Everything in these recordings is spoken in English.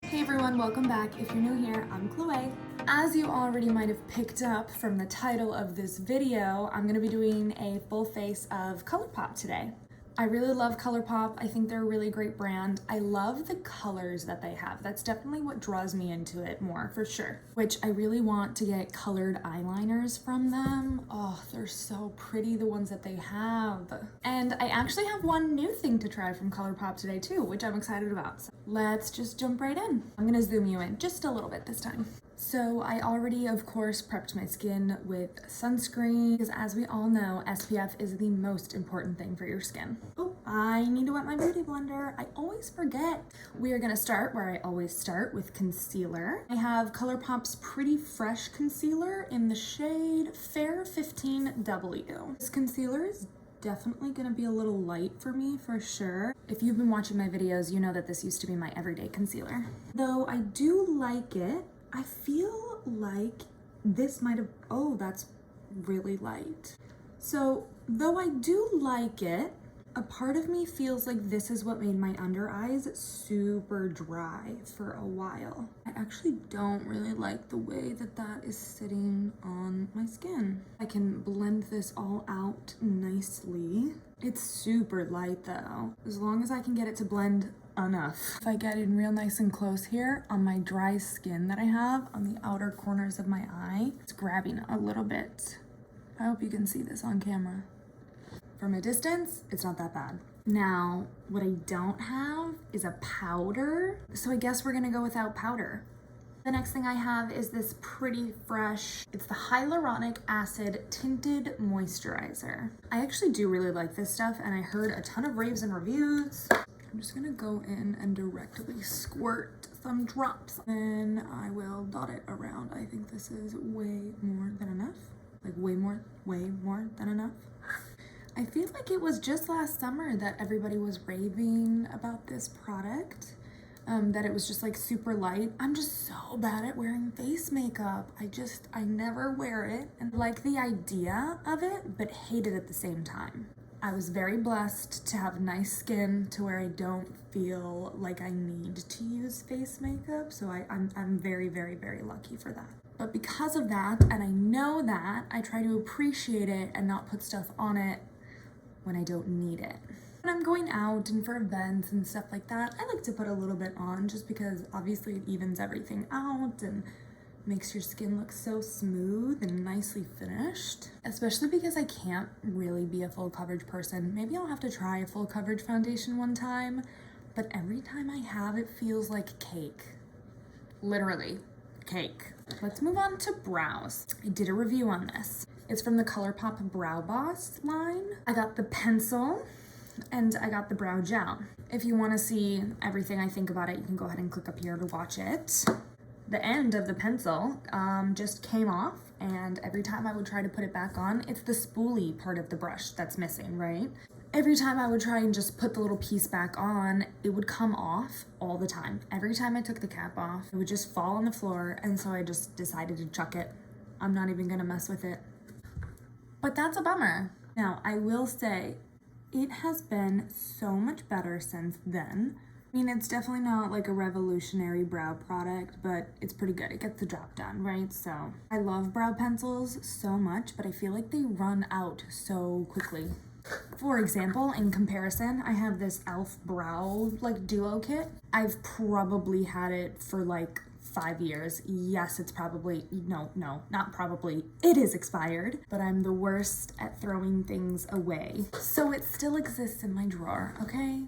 Hey everyone, welcome back. If you're new here, I'm Chloe. As you already might have picked up from the title of this video, I'm gonna be doing a full face of Colourpop today. I really love Colourpop. I think they're a really great brand. I love the colors that they have. That's definitely what draws me into it more, for sure. Which I really want to get colored eyeliners from them. Oh, they're so pretty, the ones that they have. And I actually have one new thing to try from Colourpop today too, which I'm excited about. So let's just jump right in. I'm gonna zoom you in just a little bit this time. So I already, of course, prepped my skin with sunscreen because as we all know, SPF is the most important thing for your skin. Oh, I need to wet my beauty blender. I always forget. We are gonna start where I always start, with concealer. I have Colourpop's Pretty Fresh Concealer in the shade Fair 15W. This concealer is definitely gonna be a little light for me for sure. If you've been watching my videos, you know that this used to be my everyday concealer. Though I do like it, I feel like this might have, oh, that's really light. So though I do like it, a part of me feels like this is what made my under eyes super dry for a while. I actually don't really like the way that that is sitting on my skin. I can blend this all out nicely. It's super light though, as long as I can get it to blend enough. If I get in real nice and close here on my dry skin that I have on the outer corners of my eye, it's grabbing a little bit. I hope you can see this on camera. From a distance, it's not that bad. Now, what I don't have is a powder, so I guess we're gonna go without powder. The next thing I have is this Pretty Fresh, it's the Hyaluronic Acid Tinted Moisturizer. I actually do really like this stuff, and I heard a ton of raves and reviews. I'm just gonna go in and directly squirt some drops. Then I will dot it around. I think this is way more than enough. Like way more than enough. I feel like it was just last summer that everybody was raving about this product, that it was just like super light. I'm just so bad at wearing face makeup. I never wear it and like the idea of it, but hate it at the same time. I was very blessed to have nice skin to where I don't feel like I need to use face makeup, so I'm very, very, very lucky for that. But because of that, and I know that, I try to appreciate it and not put stuff on it when I don't need it. When I'm going out and for events and stuff like that, I like to put a little bit on just because obviously it evens everything out and makes your skin look so smooth and nicely finished. Especially because I can't really be a full coverage person. Maybe I'll have to try a full coverage foundation one time, but every time I have it feels like cake. Literally, cake. Let's move on to brows. I did a review on this. It's from the Colourpop Brow Boss line. I got the pencil and I got the brow gel. If you want to see everything I think about it, you can go ahead and click up here to watch it. The end of the pencil just came off, and every time I would try to put it back on, it's the spoolie part of the brush that's missing, right? Every time I would try and just put the little piece back on, it would come off all the time. Every time I took the cap off, it would just fall on the floor, and so I just decided to chuck it. I'm not even gonna mess with it. But that's a bummer. Now, I will say, it has been so much better since then. I mean, it's definitely not like a revolutionary brow product, but it's pretty good. It gets the job done, right? So I love brow pencils so much, but I feel like they run out so quickly. For example, in comparison, I have this e.l.f. brow like duo kit. I've probably had it for like 5 years. Yes, it's probably, no, not probably, it is expired, but I'm the worst at throwing things away. So it still exists in my drawer, okay?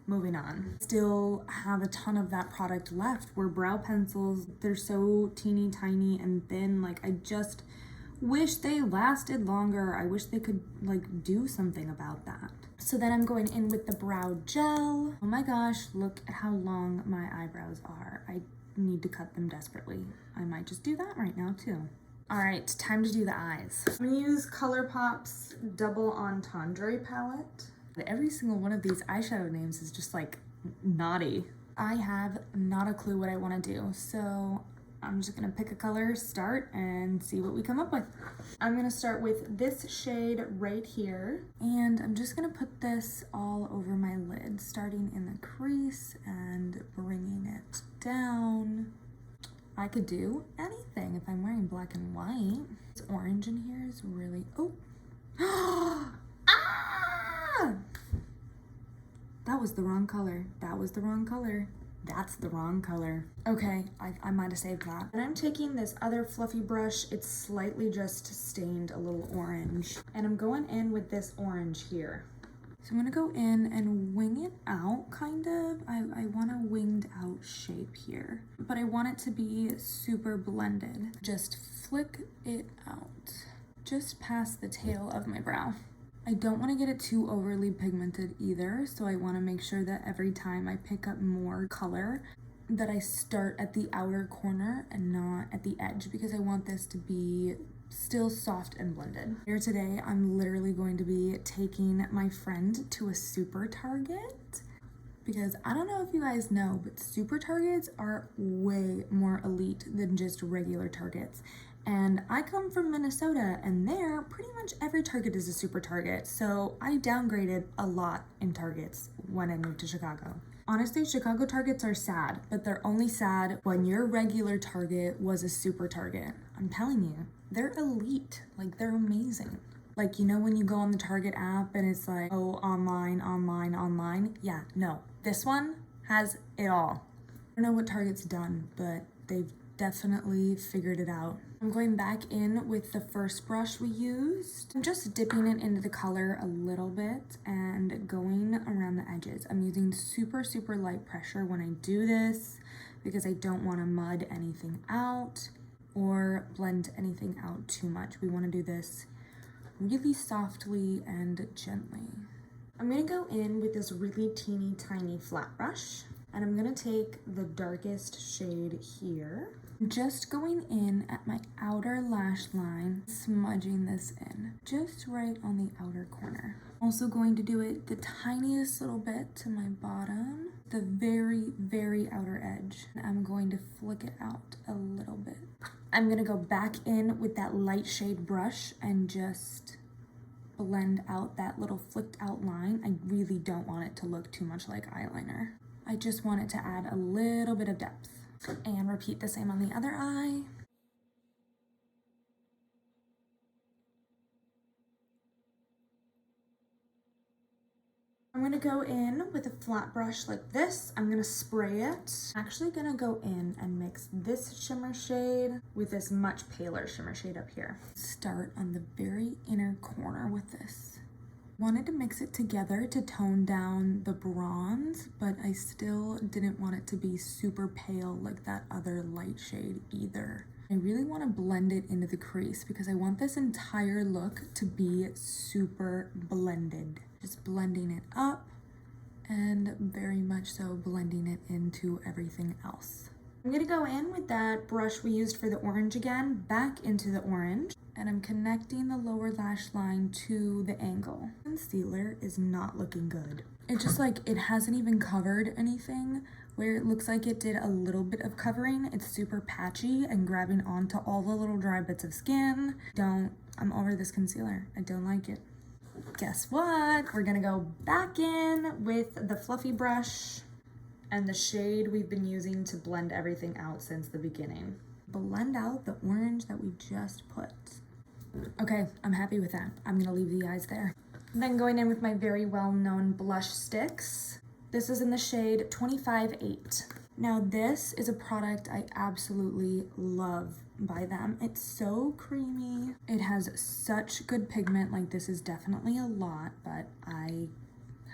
Moving on. Still have a ton of that product left, where brow pencils, they're so teeny tiny and thin. Like, I just wish they lasted longer. I wish they could like do something about that. So then I'm going in with the brow gel. Oh my gosh, look at how long my eyebrows are. I need to cut them desperately. I might just do that right now too. All right, time to do the eyes. I'm gonna use Colourpop's Double Entendre palette. Every single one of these eyeshadow names is just like naughty. I have not a clue what I want to do, so I'm just gonna pick a color, start, and see what we come up with. I'm gonna start with this shade right here, and I'm just gonna put this all over my lid, starting in the crease and bringing it down. I could do anything if I'm wearing black and white. This orange in here is really, oh. Ah! That was the wrong color. That was the wrong color. That's the wrong color. Okay, I might have saved that. And I'm taking this other fluffy brush. It's slightly just stained a little orange. And I'm going in with this orange here. So I'm gonna go in and wing it out, kind of. I want a winged out shape here, but I want it to be super blended. Just flick it out, just past the tail of my brow. I don't want to get it too overly pigmented either, so I want to make sure that every time I pick up more color that I start at the outer corner and not at the edge, because I want this to be still soft and blended. Here today, I'm literally going to be taking my friend to a super Target, because I don't know if you guys know, but super Targets are way more elite than just regular Targets. And I come from Minnesota, and there, pretty much every Target is a super Target. So I downgraded a lot in Targets when I moved to Chicago. Honestly, Chicago Targets are sad, but they're only sad when your regular Target was a super Target. I'm telling you, they're elite. Like, they're amazing. Like, you know when you go on the Target app and it's like, oh, online, online, online? Yeah, no. This one has it all. I don't know what Target's done, but they've definitely figured it out. I'm going back in with the first brush we used. I'm just dipping it into the color a little bit and going around the edges. I'm using super, super light pressure when I do this because I don't want to mud anything out or blend anything out too much. We want to do this really softly and gently. I'm going to go in with this really teeny tiny flat brush, and I'm going to take the darkest shade here. I'm just going in at my outer lash line, smudging this in, just right on the outer corner. Also going to do it the tiniest little bit to my bottom, the very, very outer edge. And I'm going to flick it out a little bit. I'm going to go back in with that light shade brush and just blend out that little flicked out line. I really don't want it to look too much like eyeliner. I just want it to add a little bit of depth. And repeat the same on the other eye. I'm gonna go in with a flat brush like this. I'm gonna spray it. I'm actually gonna go in and mix this shimmer shade with this much paler shimmer shade up here. Start on the very inner corner with this. Wanted to mix it together to tone down the bronze, but I still didn't want it to be super pale like that other light shade either. I really want to blend it into the crease because I want this entire look to be super blended. Just blending it up and very much so blending it into everything else. I'm gonna go in with that brush we used for the orange again, back into the orange, and I'm connecting the lower lash line to the angle. Concealer is not looking good. It just like, it hasn't even covered anything. Where it looks like it did a little bit of covering, it's super patchy and grabbing onto all the little dry bits of skin. I'm over this concealer. I don't like it. Guess what? We're gonna go back in with the fluffy brush and the shade we've been using to blend everything out since the beginning. Blend out the orange that we just put. Okay, I'm happy with that. I'm gonna leave the eyes there. Then going in with my very well-known blush sticks. This is in the shade 25-8. Now this is a product I absolutely love by them. It's so creamy. It has such good pigment. Like, this is definitely a lot, but I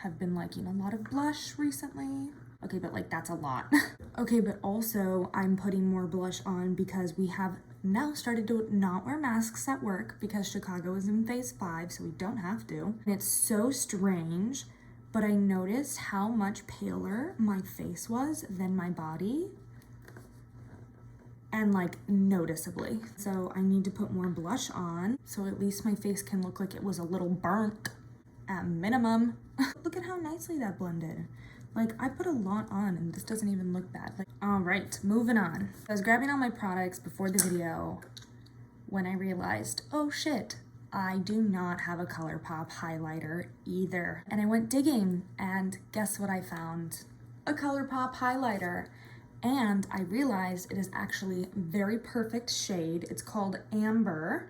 have been liking a lot of blush recently. Okay, but like, that's a lot. Okay, but also I'm putting more blush on because we have now started to not wear masks at work because Chicago is in phase 5, so we don't have to. And it's so strange, but I noticed how much paler my face was than my body. And like, noticeably. So I need to put more blush on so at least my face can look like it was a little burnt at minimum. Look at how nicely that blended. Like, I put a lot on and this doesn't even look bad. Like, all right, moving on. I was grabbing all my products before the video when I realized, oh shit, I do not have a Colourpop highlighter either. And I went digging and guess what I found? A Colourpop highlighter. And I realized it is actually very perfect shade. It's called Amber.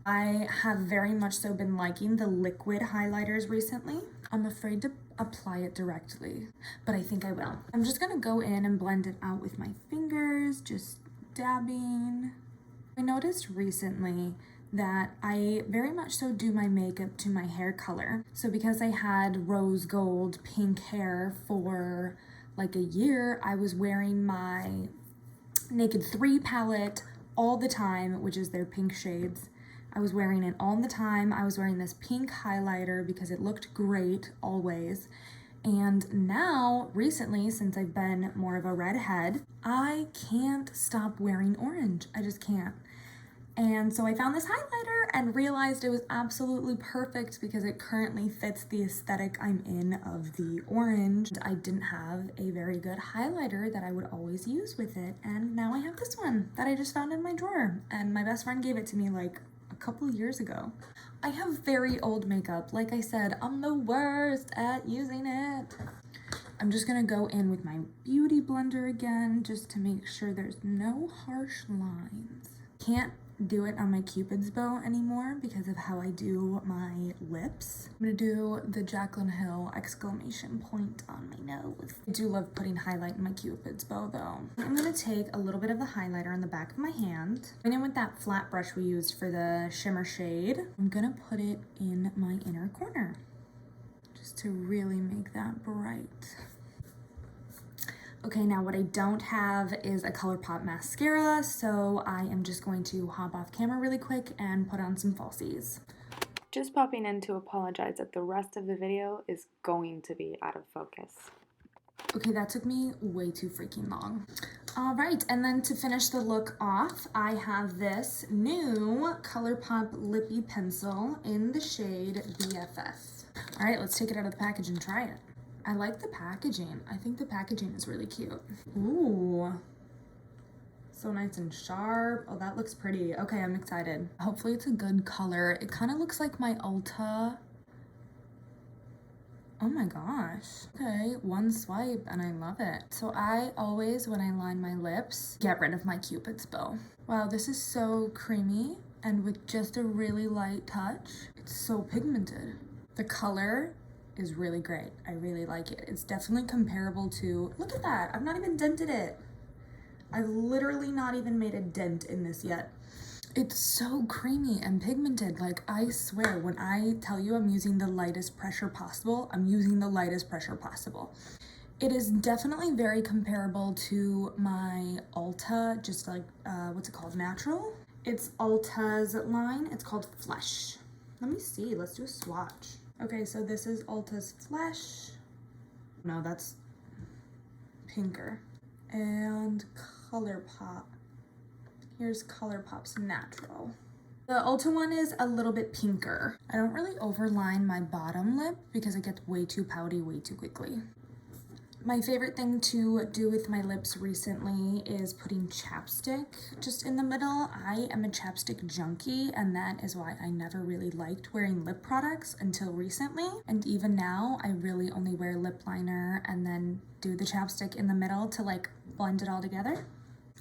I have very much so been liking the liquid highlighters recently. I'm afraid to apply it directly, but I think I will. I'm just gonna go in and blend it out with my fingers, just dabbing. I noticed recently that I very much so do my makeup to my hair color. So because I had rose gold pink hair for like a year, I was wearing my Naked 3 palette all the time, which is their pink shades. I was wearing it all the time. I was wearing this pink highlighter because it looked great always. And now, recently, since I've been more of a redhead, I can't stop wearing orange. I just can't. And so I found this highlighter and realized it was absolutely perfect because it currently fits the aesthetic I'm in of the orange. I didn't have a very good highlighter that I would always use with it. And now I have this one that I just found in my drawer. And my best friend gave it to me like a couple years ago. I have very old makeup. Like I said, I'm the worst at using it. I'm just gonna go in with my beauty blender again just to make sure there's no harsh lines. Can't do it on my Cupid's bow anymore because of how I do my lips. I'm gonna do the Jaclyn Hill exclamation point on my nose. I do love putting highlight in my Cupid's bow though. I'm gonna take a little bit of the highlighter on the back of my hand. And then with that flat brush we used for the shimmer shade, I'm gonna put it in my inner corner just to really make that bright. Okay, now what I don't have is a Colourpop mascara, so I am just going to hop off camera really quick and put on some falsies. Just popping in to apologize that the rest of the video is going to be out of focus. Okay, that took me way too freaking long. All right, and then to finish the look off, I have this new Colourpop Lippie pencil in the shade BFF. All right, let's take it out of the package and try it. I like the packaging. I think the packaging is really cute. Ooh, so nice and sharp. Oh, that looks pretty. Okay, I'm excited. Hopefully it's a good color. It kind of looks like my Ulta. Oh my gosh. Okay, one swipe and I love it. So I always, when I line my lips, get rid of my Cupid's bow. Wow, this is so creamy and with just a really light touch. It's so pigmented. The color is really great. I really like it. It's definitely comparable to, look at that, I've not even dented it. I've literally not even made a dent in this yet. It's so creamy and pigmented. Like, I swear, when I tell you I'm using the lightest pressure possible, I'm using the lightest pressure possible. It is definitely very comparable to my Ulta, just like, what's it called, Natural? It's Ulta's line, it's called Flesh. Let me see, let's do a swatch. Okay, so this is Ulta's Flesh. No, that's pinker. And Colourpop. Here's Colourpop's Natural. The Ulta one is a little bit pinker. I don't really overline my bottom lip because it gets way too pouty way too quickly. My favorite thing to do with my lips recently is putting chapstick just in the middle. I am a chapstick junkie, and that is why I never really liked wearing lip products until recently. And even now, I really only wear lip liner and then do the chapstick in the middle to like blend it all together.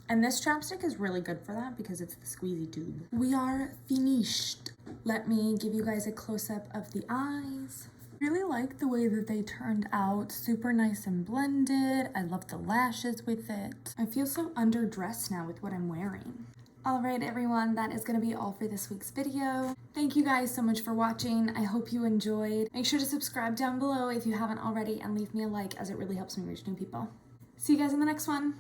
And this chapstick is really good for that because it's the squeezy tube. We are finished. Let me give you guys a close-up of the eyes. Really like the way that they turned out. Super nice and blended. I love the lashes with it. I feel so underdressed now with what I'm wearing. All right, everyone, that is gonna be all for this week's video. Thank you guys so much for watching. I hope you enjoyed. Make sure to subscribe down below if you haven't already and leave me a like as it really helps me reach new people. See you guys in the next one.